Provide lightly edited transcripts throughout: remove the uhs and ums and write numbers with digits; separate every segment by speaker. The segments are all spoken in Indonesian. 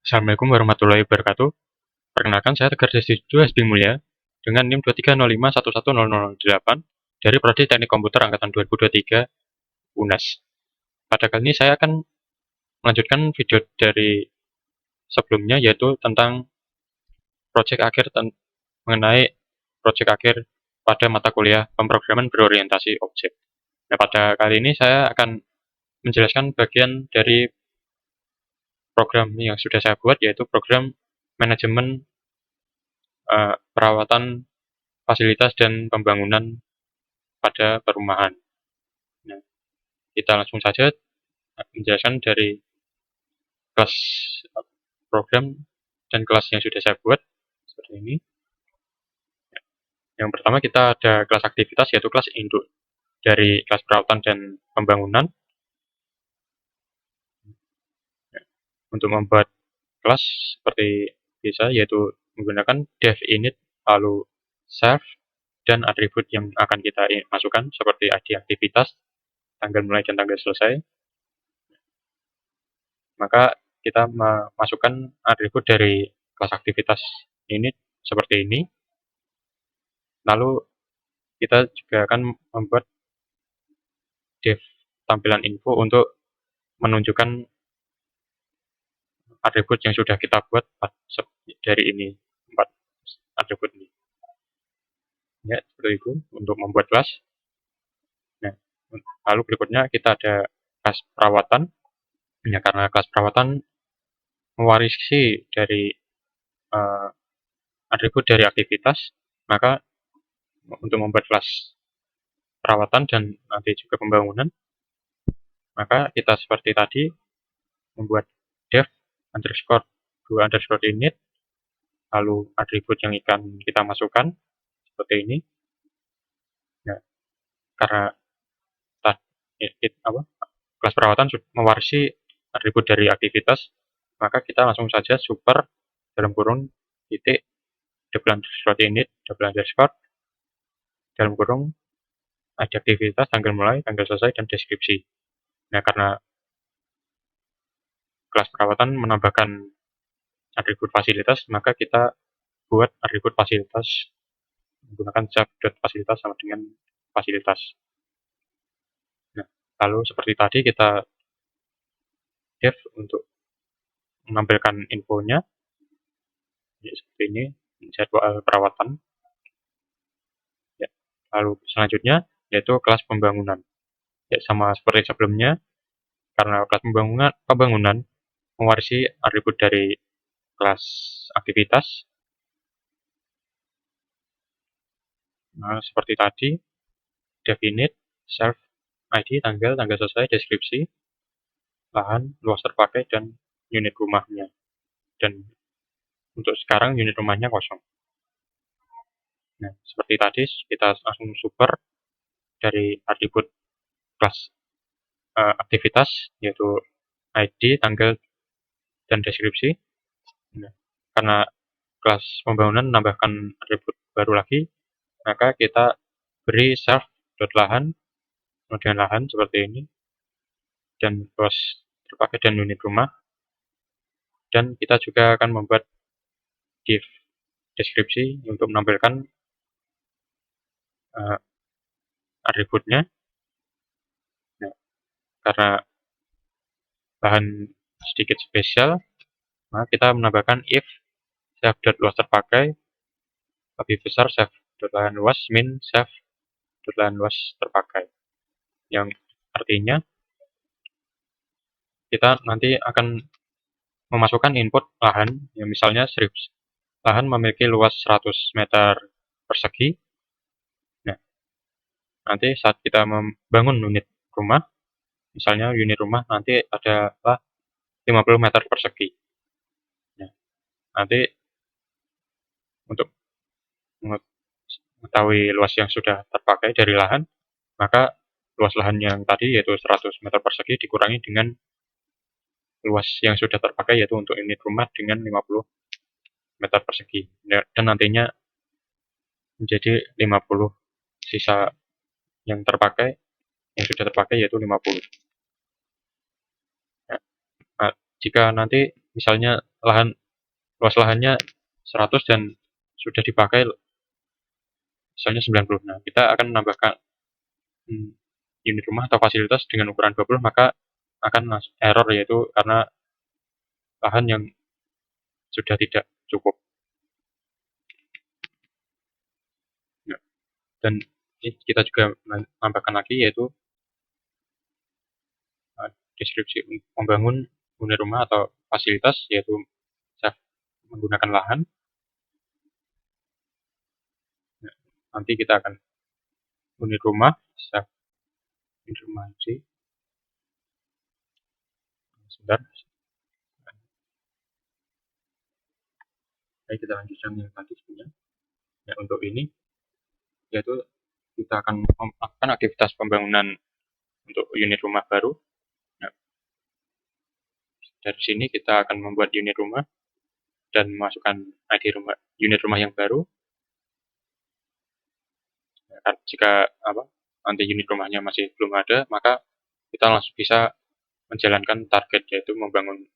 Speaker 1: Assalamualaikum warahmatullahi wabarakatuh. Perkenalkan, saya Tegar Desistu Hasbi Mulya dengan NIM 230511008 dari Prodi Teknik Komputer Angkatan 2023 UNES. Pada kali ini saya akan melanjutkan video dari sebelumnya, yaitu tentang proyek akhir mengenai proyek akhir pada mata kuliah pemrograman berorientasi objek. Nah, pada kali ini saya akan menjelaskan bagian dari program yang sudah saya buat, yaitu program manajemen perawatan fasilitas dan pembangunan pada perumahan. Nah, kita langsung saja menjelaskan dari kelas program dan kelas yang sudah saya buat seperti ini. Yang pertama kita ada kelas aktivitas, yaitu kelas induk dari kelas perawatan dan pembangunan. Untuk membuat kelas seperti biasa, yaitu menggunakan dev init, lalu self, dan atribut yang akan kita masukkan seperti ID aktivitas, tanggal mulai dan tanggal selesai. Maka kita memasukkan atribut dari kelas aktivitas ini seperti ini. Lalu kita juga akan membuat div tampilan info untuk menunjukkan atribut yang sudah kita buat dari ini, 4 atribut ini. Ya, seperti itu untuk membuat kelas. Nah, lalu berikutnya kita ada kelas perawatan. Ya, karena kelas perawatan mewarisi dari atribut dari aktivitas, maka untuk membuat kelas perawatan dan nanti juga pembangunan, maka kita seperti tadi membuat dev underscore 2 underscore init, lalu atribut yang akan kita masukkan seperti ini. Nah, karena kelas perawatan mewarisi atribut dari aktivitas, maka kita langsung saja super dalam kurung titik double underscore init double underscore dalam kurung ada aktivitas, tanggal mulai, tanggal selesai, dan deskripsi. Nah, karena kelas perawatan menambahkan atribut fasilitas, maka kita buat atribut fasilitas menggunakan self.fasilitas sama dengan fasilitas. Nah, lalu seperti tadi kita dev untuk menampilkan infonya, ya, seperti ini, jadwal perawatan. Ya, lalu selanjutnya yaitu kelas pembangunan. Ya, sama seperti sebelumnya, karena kelas pembangunan mewarisi atribut dari kelas aktivitas. Nah, seperti tadi, dev init, self, ID, tanggal selesai, deskripsi, lahan, luas terpakai, dan unit rumahnya. Dan untuk sekarang unit rumahnya kosong. Nah, seperti tadi kita langsung super dari atribut kelas aktivitas, yaitu ID, tanggal, dan deskripsi. Nah, karena kelas pembangunan menambahkan atribut baru lagi, maka kita beri self.lahan, kemudian lahan seperti ini, dan luas terpakai dan unit rumah. Dan kita juga akan membuat div deskripsi untuk menampilkan atributnya. Nah, karena bahan sedikit spesial, maka kita menambahkan if self.luas terpakai lebih besar self.lahan luas min self.lahan luas terpakai, yang artinya kita nanti akan memasukkan input lahan yang misalnya lahan memiliki luas 100 meter persegi. Nah, nanti saat kita membangun unit rumah, misalnya unit rumah nanti adalah 50 meter persegi. Nah, nanti untuk mengetahui luas yang sudah terpakai dari lahan, maka luas lahan yang tadi yaitu 100 meter persegi dikurangi dengan luas yang sudah terpakai yaitu untuk unit rumah dengan 50 meter persegi. Dan nantinya menjadi 50 sisa yang terpakai, yang sudah terpakai yaitu 50. Nah, jika nanti misalnya luas lahannya 100 dan sudah dipakai misalnya 90. Nah, kita akan menambahkan unit rumah atau fasilitas dengan ukuran 20, maka akan error, yaitu karena lahan yang sudah tidak cukup. Nah, dan kita juga menambahkan lagi, yaitu deskripsi membangun unit rumah atau fasilitas, yaitu menggunakan lahan. Nah, nanti kita akan unit rumah, unit rumah sih. Sebentar. Baik, kita lanjutkan yang tadi sebenarnya. Ya, untuk ini, yaitu kita akan melakukan aktivitas pembangunan untuk unit rumah baru. Nah, dari sini kita akan membuat unit rumah dan memasukkan ID unit rumah yang baru. Nah, jika nanti unit rumahnya masih belum ada, maka kita langsung bisa menjalankan target, yaitu membangun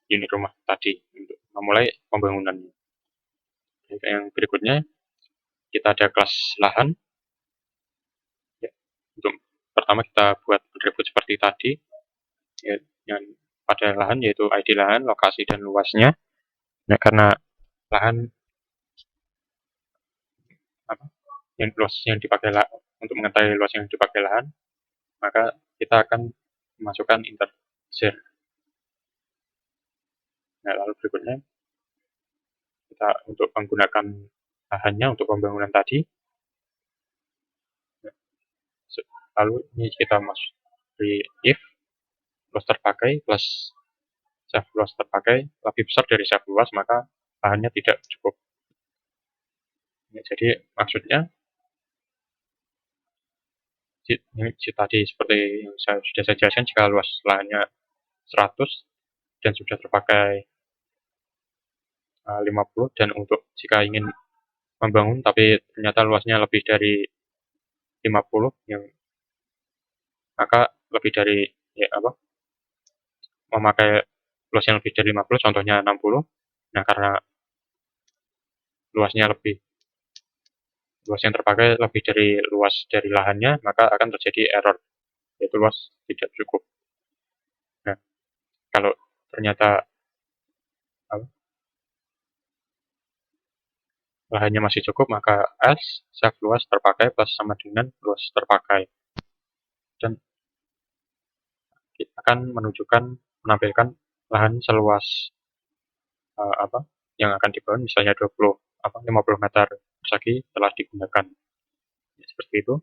Speaker 1: unit rumah tadi untuk memulai pembangunannya. Yang berikutnya, kita ada kelas lahan. Ya, untuk pertama kita buat atribut seperti tadi, ya, yang pada lahan, yaitu ID lahan, lokasi, dan luasnya. Nah, karena lahan yang luas yang dipakai untuk mengetahui luas yang dipakai lahan, maka kita akan memasukkan integer. Nah, lalu berikutnya kita untuk menggunakan lahannya untuk pembangunan tadi. Lalu ini kita masuk di if luas terpakai plus self luas terpakai lebih besar dari self luas, maka lahannya tidak cukup. Ya, jadi maksudnya tadi seperti yang sudah saya jelaskan, jika luas lahannya 100 dan sudah terpakai 50, dan untuk jika ingin membangun tapi ternyata luasnya lebih dari 50, maka lebih dari memakai luas yang lebih dari 50, contohnya 60. Nah, karena luas yang terpakai lebih dari luas dari lahannya, maka akan terjadi error, yaitu luas tidak cukup. Nah, kalau ternyata lahannya masih cukup, maka else self luas terpakai plus sama dengan luas terpakai, dan akan menampilkan lahan seluas yang akan dibangun, misalnya 50 meter persegi telah digunakan. Ya, seperti itu.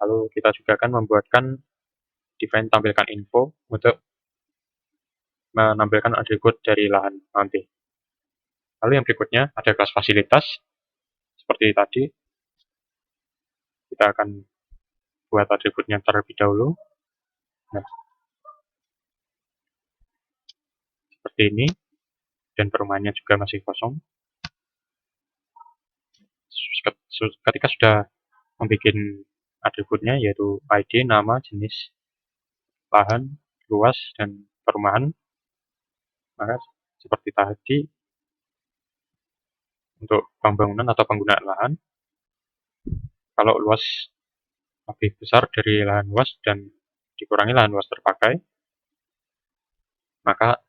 Speaker 1: Lalu kita juga akan membuatkan define tampilkan info untuk menampilkan atribut dari lahan nanti. Lalu yang berikutnya ada kelas fasilitas. Seperti tadi, kita akan buat atributnya terlebih dahulu. Nah, seperti ini, dan perumahannya juga masih kosong. Ketika sudah membuat atributnya, yaitu ID, nama, jenis, lahan, luas, dan perumahan, maka seperti tadi, untuk pembangunan atau penggunaan lahan, kalau luas lebih besar dari lahan luas dan dikurangi lahan luas terpakai, maka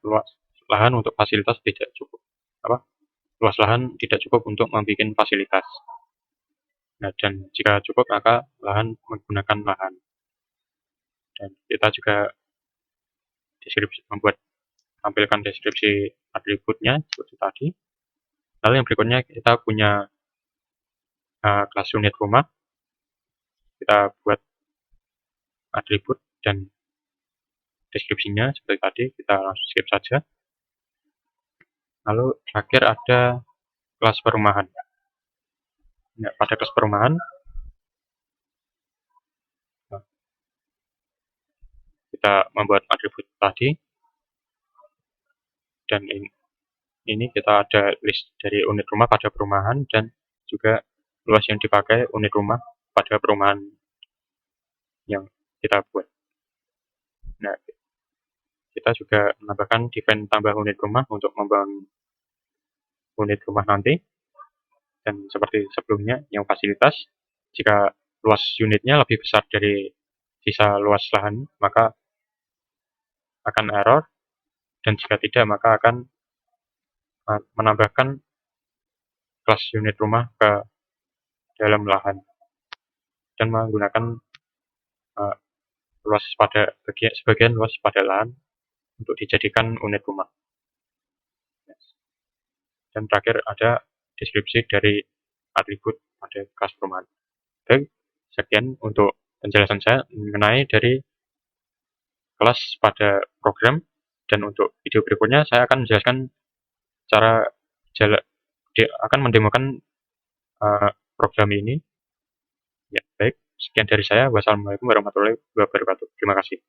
Speaker 1: luas lahan untuk fasilitas tidak cukup. Luas lahan tidak cukup untuk membuat fasilitas. Nah, dan jika cukup, maka lahan menggunakan lahan. Dan kita juga tampilkan deskripsi atributnya seperti tadi. Lalu yang berikutnya, kita punya kelas unit rumah. Kita buat atribut dan deskripsinya seperti tadi, kita langsung skip saja. Lalu terakhir ada kelas perumahan. Nah, pada kelas perumahan, kita membuat atribut tadi, dan ini kita ada list dari unit rumah pada perumahan dan juga luas yang dipakai unit rumah pada perumahan yang kita buat. Nah, kita juga menambahkan define tambah unit rumah untuk membangun unit rumah nanti. Dan seperti sebelumnya, yang fasilitas, jika luas unitnya lebih besar dari sisa luas lahan, maka akan error, dan jika tidak, maka akan menambahkan kelas unit rumah ke dalam lahan dan menggunakan luas pada sebagian luas pada lahan untuk dijadikan unit rumah. Dan terakhir ada deskripsi dari atribut pada kelas perumahan. Baik, sekian untuk penjelasan saya mengenai dari kelas pada program, dan untuk video berikutnya saya akan menjelaskan cara akan mendemokan program ini. Ya, baik, sekian dari saya. Wassalamualaikum warahmatullahi wabarakatuh. Terima kasih.